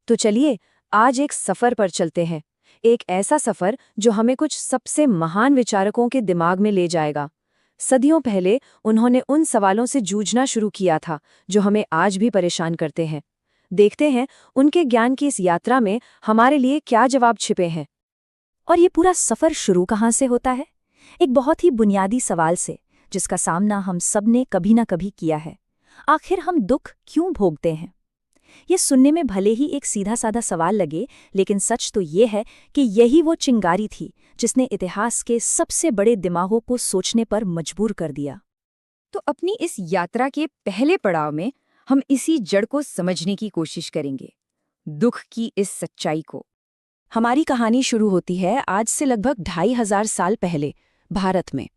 तो चलिए आज एक सफर पर चलते हैं। एक ऐसा सफर जो हमें कुछ सबसे महान विचारकों के दिमाग में ले जाएगा। सदियों पहले उन्होंने उन सवालों से जूझना शुरू किया था जो हमें आज भी परेशान करते हैं। देखते हैं उनके ज्ञान की इस यात्रा में हमारे लिए क्या जवाब छिपे हैं। और ये पूरा सफर शुरू कहाँ से होता है? एक बहुत ही बुनियादी सवाल से, जिसका सामना हम सब ने कभी ना कभी किया है। आखिर हम दुख क्यों भोगते हैं? ये सुनने में भले ही एक सीधा साधा सवाल लगे, लेकिन सच तो ये है कि यही वो चिंगारी थी जिसने इतिहास के सबसे बड़े दिमागों को सोचने पर मजबूर कर दिया। तो अपनी इस यात्रा के पहले पड़ाव में हम इसी जड़ को समझने की कोशिश करेंगे, दुख की इस सच्चाई को। हमारी कहानी शुरू होती है आज से लगभग 2500 साल पहले, भारत में।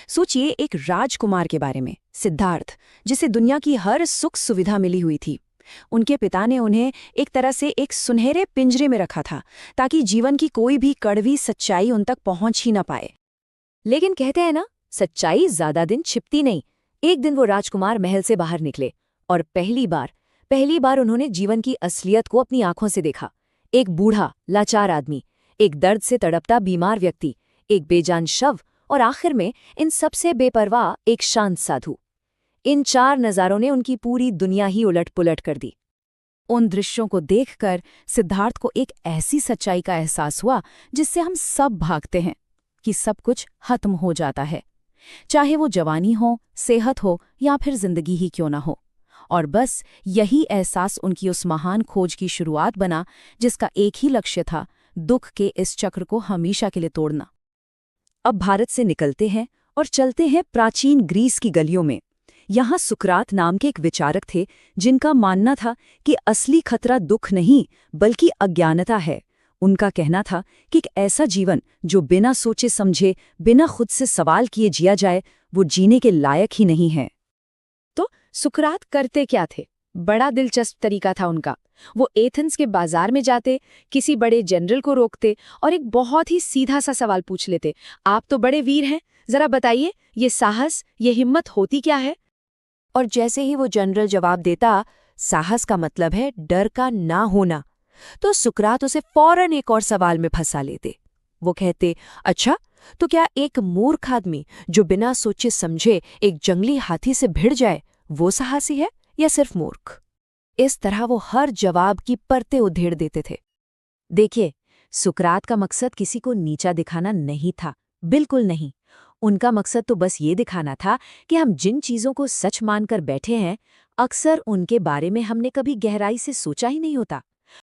सोचिए एक राजकुमार के बारे में, सिद्धार्थ, जिसे दुनिया की हर सुख सुविधा मिली हुई थी। उनके पिता ने उन्हें एक तरह से एक सुनहरे पिंजरे में रखा था ताकि जीवन की कोई भी कड़वी सच्चाई उन तक पहुंच ही न पाए। लेकिन कहते हैं ना, सच्चाई ज्यादा दिन छिपती नहीं। एक दिन वो राजकुमार महल से बाहर निकले और पहली बार उन्होंने जीवन की असलियत को अपनी आंखों से देखा। एक बूढ़ा लाचार आदमी, एक दर्द से तड़पता बीमार व्यक्ति, एक बेजान शव और आखिर में इन सबसे बेपरवाह एक शांत साधु। इन चार नज़ारों ने उनकी पूरी दुनिया ही उलट पुलट कर दी। उन दृश्यों को देखकर सिद्धार्थ को एक ऐसी सच्चाई का एहसास हुआ जिससे हम सब भागते हैं कि सब कुछ खत्म हो जाता है, चाहे वो जवानी हो, सेहत हो या फिर जिंदगी ही क्यों ना हो। और बस यही एहसास उनकी उस महान खोज की शुरुआत बना जिसका एक ही लक्ष्य था, दुख के इस चक्र को हमेशा के लिए तोड़ना। अब भारत से निकलते हैं और चलते हैं प्राचीन ग्रीस की गलियों में। यहाँ सुकरात नाम के एक विचारक थे जिनका मानना था कि असली खतरा दुख नहीं बल्कि अज्ञानता है। उनका कहना था कि एक ऐसा जीवन जो बिना सोचे समझे, बिना खुद से सवाल किए जिया जाए, वो जीने के लायक ही नहीं है। तो सुकरात करते क्या थे? बड़ा दिलचस्प तरीका था उनका। वो एथेंस के बाजार में जाते, किसी बड़े जनरल को रोकते और एक बहुत ही सीधा सा सवाल पूछ लेते, आप तो बड़े वीर हैं, जरा बताइए ये साहस, ये हिम्मत होती क्या है? और जैसे ही वो जनरल जवाब देता, साहस का मतलब है डर का ना होना, तो सुकरात उसे फौरन एक और सवाल में फंसा लेते। वो कहते, अच्छा, तो क्या एक मूर्ख आदमी जो बिना सोचे समझे एक जंगली हाथी से भिड़ जाए, वो साहसी है या सिर्फ मूर्ख? इस तरह वो हर जवाब की परतें उधेड़ देते थे। देखिए, सुकरात का मकसद किसी को नीचा दिखाना नहीं था, बिल्कुल नहीं। उनका मकसद तो बस ये दिखाना था कि हम जिन चीज़ों को सच मानकर बैठे हैं, अक्सर उनके बारे में हमने कभी गहराई से सोचा ही नहीं होता।